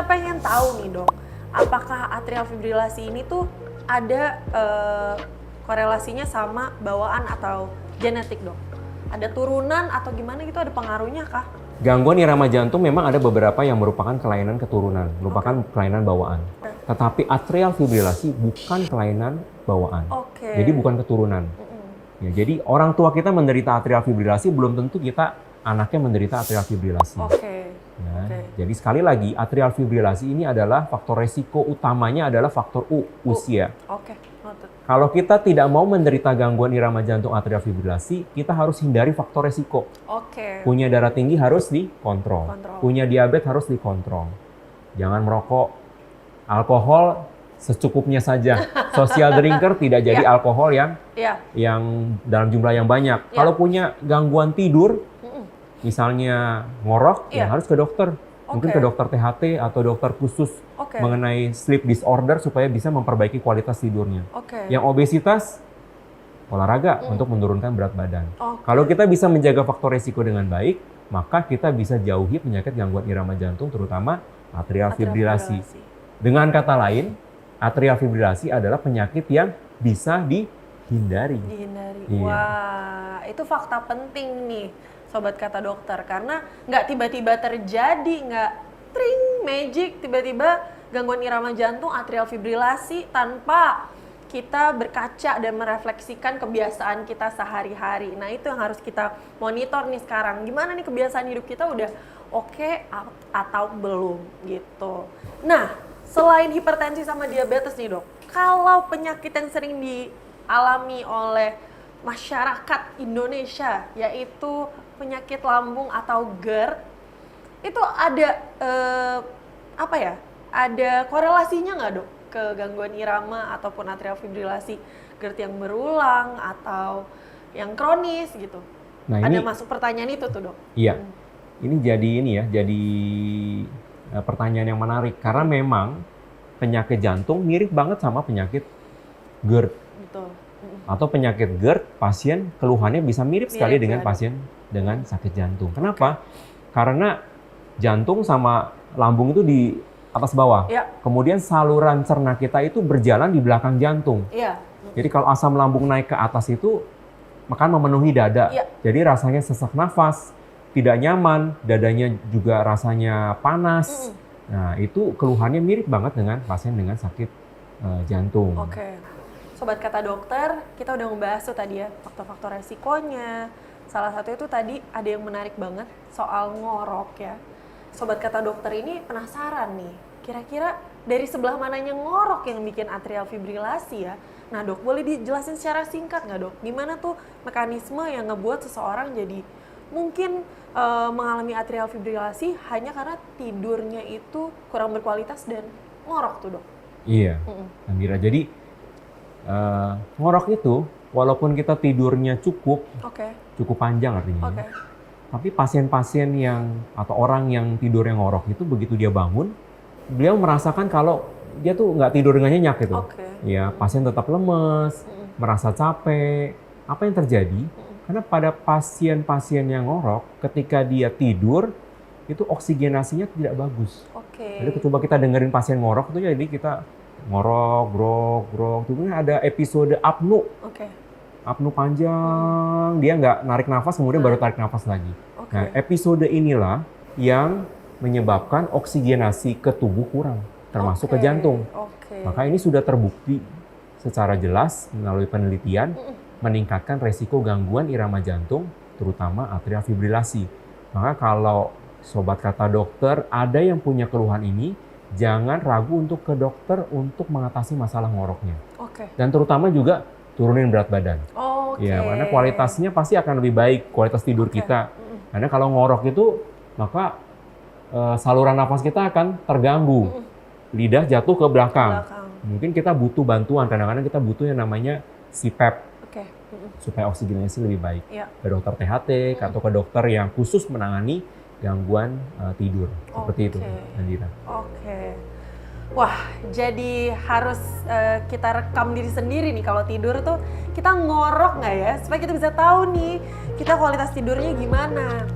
kita pengen tahu nih dok, apakah atrial fibrilasi ini tuh ada korelasinya sama bawaan atau genetik dok? Ada turunan atau gimana gitu, ada pengaruhnya kah? Gangguan irama jantung memang ada beberapa yang merupakan kelainan keturunan, merupakan kelainan bawaan. Tetapi atrial fibrilasi bukan kelainan bawaan. Jadi bukan keturunan. Ya, jadi orang tua kita menderita atrial fibrilasi belum tentu kita anaknya menderita atrial fibrilasi. Jadi sekali lagi atrial fibrilasi ini adalah faktor resiko utamanya adalah faktor usia. Kalau kita tidak mau menderita gangguan irama jantung atrial fibrilasi, kita harus hindari faktor resiko. Punya darah tinggi harus dikontrol. Punya diabetes harus dikontrol. Jangan merokok, alkohol secukupnya saja. Social drinker tidak jadi alkohol yang dalam jumlah yang banyak. Kalau punya gangguan tidur, misalnya ngorok, ya harus ke dokter. Mungkin ke dokter THT atau dokter khusus mengenai sleep disorder supaya bisa memperbaiki kualitas tidurnya. Yang obesitas, olahraga untuk menurunkan berat badan. Kalau kita bisa menjaga faktor resiko dengan baik, maka kita bisa jauhi penyakit gangguan irama jantung, terutama atrial fibrilasi. Dengan kata lain, atrial fibrilasi adalah penyakit yang bisa dihindari. Wah, itu fakta penting nih, sobat kata dokter. Karena nggak tiba-tiba terjadi, nggak tring, magic, tiba-tiba gangguan irama jantung, atrial fibrilasi tanpa kita berkaca dan merefleksikan kebiasaan kita sehari-hari. Nah itu yang harus kita monitor nih sekarang. Gimana nih kebiasaan hidup kita udah oke atau belum gitu. Nah, selain hipertensi sama diabetes nih dok, kalau penyakit yang sering dialami oleh masyarakat Indonesia yaitu penyakit lambung atau GERD, itu ada ada korelasinya nggak dok ke gangguan irama ataupun atrial fibrilasi GERD yang berulang atau yang kronis gitu? Nah, ada ini, masuk pertanyaan itu tuh dok? Iya, ini jadi pertanyaan yang menarik karena memang penyakit jantung mirip banget sama penyakit GERD. Betul. Atau penyakit GERD, pasien keluhannya bisa mirip sekali dengan pasien dengan sakit jantung. Kenapa? Karena jantung sama lambung itu di atas bawah. Kemudian saluran cerna kita itu berjalan di belakang jantung. Jadi kalau asam lambung naik ke atas itu akan memenuhi dada. Jadi rasanya sesak nafas, tidak nyaman, dadanya juga rasanya panas. Nah, itu keluhannya mirip banget dengan pasien dengan sakit jantung. Sobat kata dokter, kita udah ngebahas tuh tadi ya faktor-faktor resikonya. Salah satu itu tadi ada yang menarik banget soal ngorok ya. Sobat kata dokter ini penasaran nih, kira-kira dari sebelah mananya ngorok yang bikin atrial fibrilasi ya? Nah dok, boleh dijelasin secara singkat nggak dok? Gimana tuh mekanisme yang ngebuat seseorang jadi mungkin mengalami atrial fibrilasi hanya karena tidurnya itu kurang berkualitas dan ngorok tuh dok? Iya, Andira. Jadi ngorok itu walaupun kita tidurnya cukup panjang artinya. Tapi pasien-pasien yang atau orang yang tidur yang ngorok itu begitu dia bangun, beliau merasakan kalau dia tuh nggak tidur dengan nyenyak gitu. Ya, pasien tetap lemes, merasa capek. Apa yang terjadi? Karena pada pasien-pasien yang ngorok, ketika dia tidur itu oksigenasinya tidak bagus. Jadi coba kita dengerin pasien ngorok itu, jadi kita ngorok, grok, kemudian ada episode apnu. Apnu panjang, dia nggak narik nafas, kemudian baru tarik nafas lagi. Nah, episode inilah yang menyebabkan oksigenasi ke tubuh kurang, termasuk ke jantung. Maka ini sudah terbukti secara jelas melalui penelitian meningkatkan resiko gangguan irama jantung, terutama atrial fibrilasi. Maka kalau sobat kata dokter ada yang punya keluhan ini, jangan ragu untuk ke dokter untuk mengatasi masalah ngoroknya. Dan terutama juga turunin berat badan. Ya, karena kualitasnya pasti akan lebih baik, kualitas tidur kita. Karena kalau ngorok itu, maka saluran nafas kita akan terganggu. Lidah jatuh ke belakang. Mungkin kita butuh bantuan, kadang-kadang kita butuh yang namanya CPAP. Supaya oksigenasi lebih baik. Ke dokter THT, atau ke dokter yang khusus menangani gangguan tidur. Seperti itu, Andira. Wah, jadi harus kita rekam diri sendiri nih kalau tidur tuh kita ngorok nggak ya? Supaya kita bisa tahu nih kita kualitas tidurnya gimana.